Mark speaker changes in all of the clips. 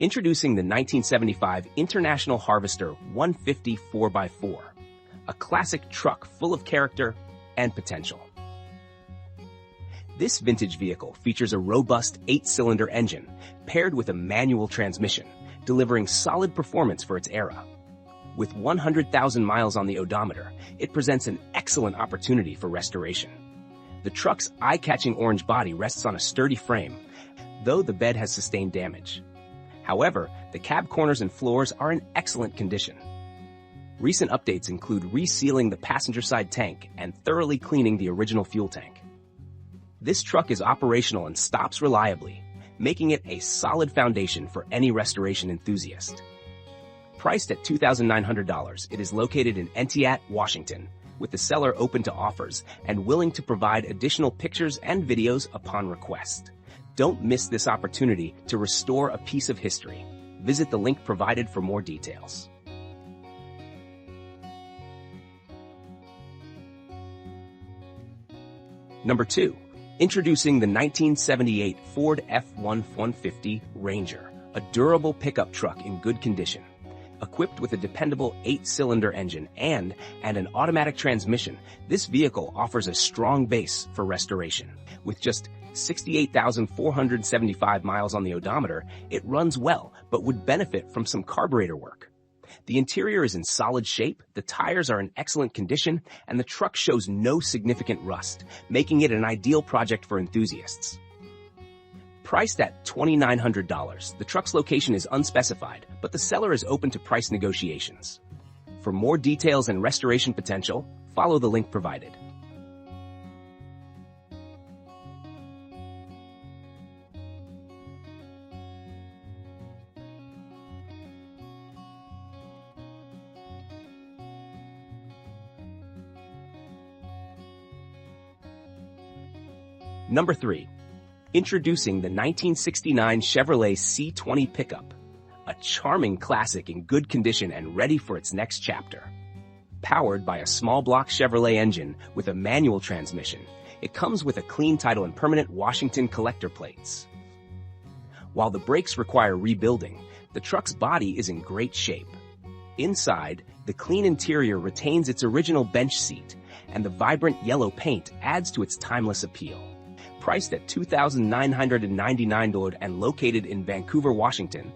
Speaker 1: Introducing the 1975 International Harvester 150 4x4, a classic truck full of character and potential. This vintage vehicle features a robust 8-cylinder engine paired with a manual transmission, delivering solid performance for its era. With 100,000 miles on the odometer, it presents an excellent opportunity for restoration. The truck's eye-catching orange body rests on a sturdy frame, though the bed has sustained damage. However, the cab corners and floors are in excellent condition. Recent updates include resealing the passenger side tank and thoroughly cleaning the original fuel tank. This truck is operational and stops reliably, making it a solid foundation for any restoration enthusiast. Priced at $2,900, it is located in Entiat, Washington, with the seller open to offers and willing to provide additional pictures and videos upon request. Don't miss this opportunity to restore a piece of history. Visit the link provided for more details. Number 2. Introducing the 1978 Ford F-150 Ranger, a durable pickup truck in good condition. Equipped with a dependable 8-cylinder engine and an automatic transmission, this vehicle offers a strong base for restoration. With just 68,475 miles on the odometer, it runs well, but would benefit from some carburetor work. The interior is in solid shape, the tires are in excellent condition, and the truck shows no significant rust, making it an ideal project for enthusiasts. Priced at $2,900, the truck's location is unspecified, but the seller is open to price negotiations. For more details and restoration potential, follow the link provided. Number 3. Introducing the 1969 Chevrolet C20 pickup, a charming classic in good condition and ready for its next chapter. Powered by a small block Chevrolet engine with a manual transmission, it comes with a clean title and permanent Washington collector plates. While the brakes require rebuilding, the truck's body is in great shape. Inside, the clean interior retains its original bench seat, and the vibrant yellow paint adds to its timeless appeal. Priced at $2,999 and located in Vancouver, Washington,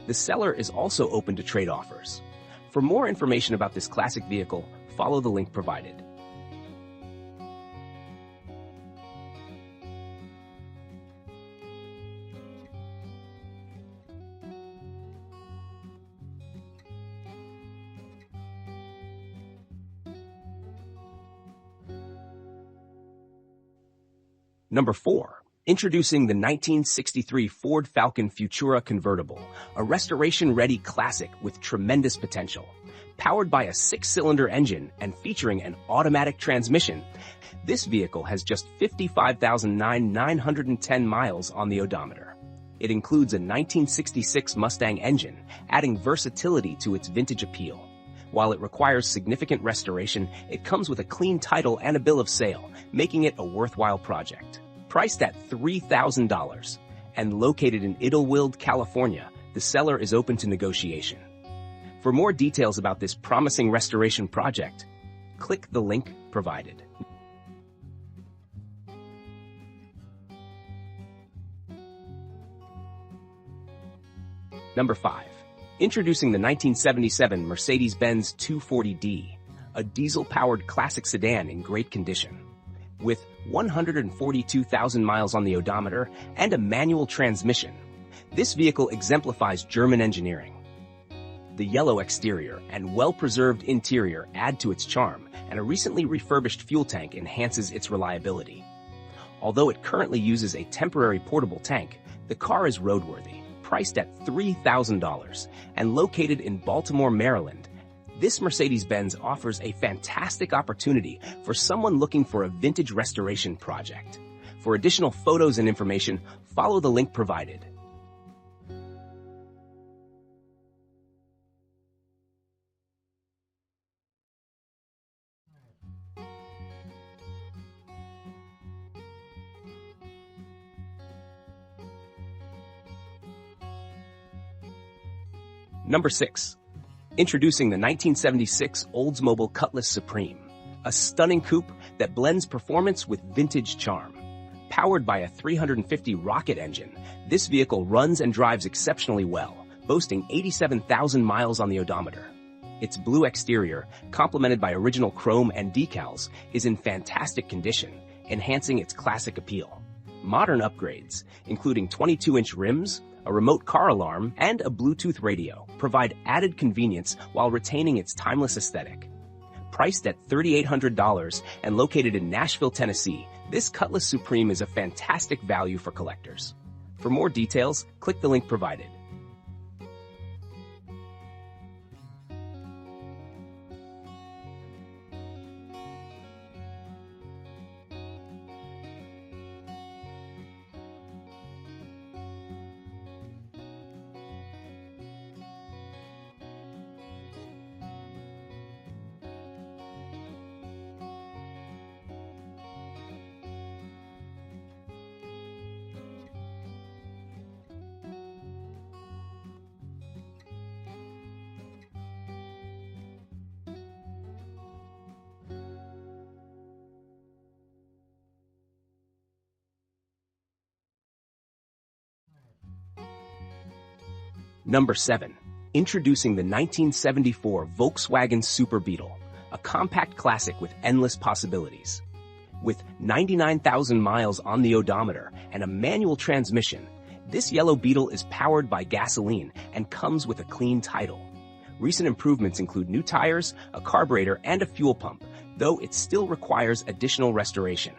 Speaker 1: the seller is also open to trade offers. For more information about this classic vehicle, follow the link provided. Number 4. Introducing the 1963 Ford Falcon Futura convertible, a restoration-ready classic with tremendous potential. Powered by a 6-cylinder engine and featuring an automatic transmission, this vehicle has just 55,910 miles on the odometer. It includes a 1966 Mustang engine, adding versatility to its vintage appeal. While it requires significant restoration, it comes with a clean title and a bill of sale, making it a worthwhile project. Priced at $3,000 and located in Idyllwild, California, the seller is open to negotiation. For more details about this promising restoration project, click the link provided. Number 5. Introducing the 1977 Mercedes-Benz 240D, a diesel-powered classic sedan in great condition. With 142,000 miles on the odometer and a manual transmission, this vehicle exemplifies German engineering. The yellow exterior and well-preserved interior add to its charm, and a recently refurbished fuel tank enhances its reliability. Although it currently uses a temporary portable tank, the car is roadworthy. Priced at $3,000 and located in Baltimore, Maryland, this Mercedes-Benz offers a fantastic opportunity for someone looking for a vintage restoration project. For additional photos and information, follow the link provided. Number 6. Introducing the 1976 Oldsmobile Cutlass Supreme, a stunning coupe that blends performance with vintage charm. Powered by a 350 rocket engine, this vehicle runs and drives exceptionally well, boasting 87,000 miles on the odometer. Its blue exterior, complemented by original chrome and decals, is in fantastic condition, enhancing its classic appeal. Modern upgrades, including 22-inch rims, a remote car alarm, and a Bluetooth radio, provide added convenience while retaining its timeless aesthetic. Priced at $3,800 and located in Nashville, Tennessee, this Cutlass Supreme is a fantastic value for collectors. For more details, click the link provided. Number 7. Introducing the 1974 Volkswagen Super Beetle, a compact classic with endless possibilities. With 99,000 miles on the odometer and a manual transmission, this yellow Beetle is powered by gasoline and comes with a clean title. Recent improvements include new tires, a carburetor, and a fuel pump, though it still requires additional restoration.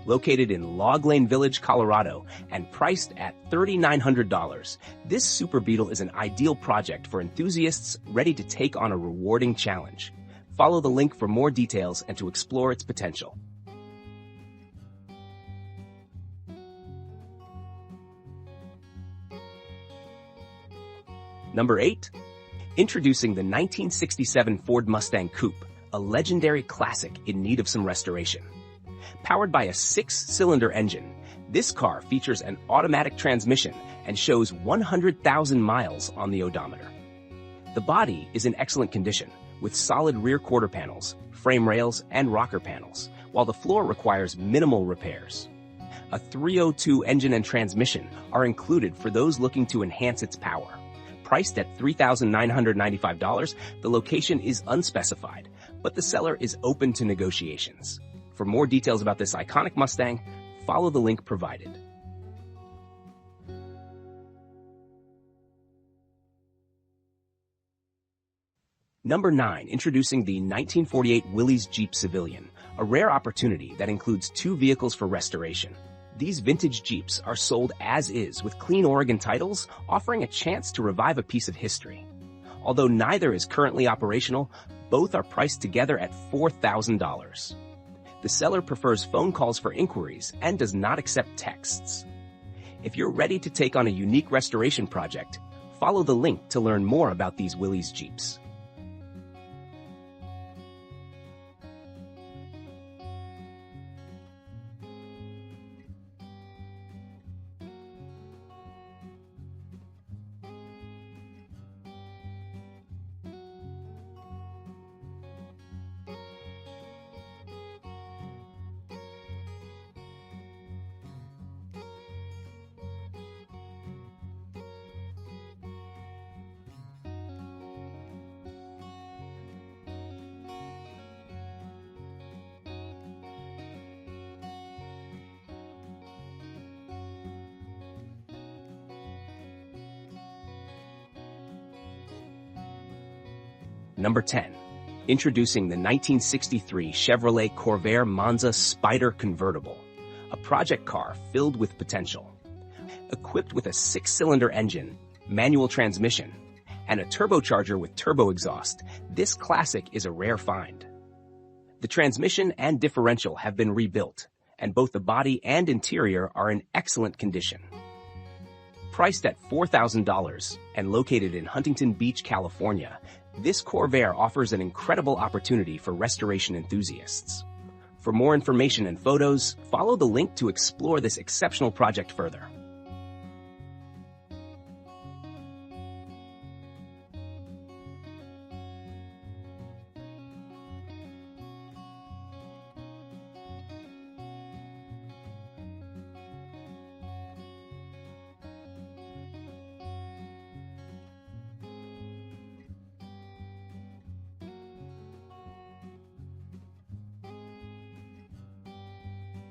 Speaker 1: Located in Log Lane Village, Colorado, and priced at $3,900, this Super Beetle is an ideal project for enthusiasts ready to take on a rewarding challenge. Follow the link for more details and to explore its potential. Number 8. Introducing the 1967 Ford Mustang Coupe, a legendary classic in need of some restoration. Powered by a 6-cylinder engine, this car features an automatic transmission and shows 100,000 miles on the odometer. The body is in excellent condition, with solid rear quarter panels, frame rails, and rocker panels, while the floor requires minimal repairs. A 302 engine and transmission are included for those looking to enhance its power. Priced at $3,995, the location is unspecified, but the seller is open to negotiations. For more details about this iconic Mustang, follow the link provided. Number 9. Introducing the 1948 Willys Jeep Civilian, a rare opportunity that includes 2 vehicles for restoration. These vintage Jeeps are sold as is with clean Oregon titles, offering a chance to revive a piece of history. Although neither is currently operational, both are priced together at $4,000. The seller prefers phone calls for inquiries and does not accept texts. If you're ready to take on a unique restoration project, follow the link to learn more about these Willys Jeeps. Number 10. Introducing the 1963 Chevrolet Corvair Monza Spyder Convertible, a project car filled with potential. Equipped with a 6-cylinder engine, manual transmission, and a turbocharger with turbo exhaust, this classic is a rare find. The transmission and differential have been rebuilt, and both the body and interior are in excellent condition. Priced at $4,000 and located in Huntington Beach, California, this Corvair offers an incredible opportunity for restoration enthusiasts. For more information and photos, follow the link to explore this exceptional project further.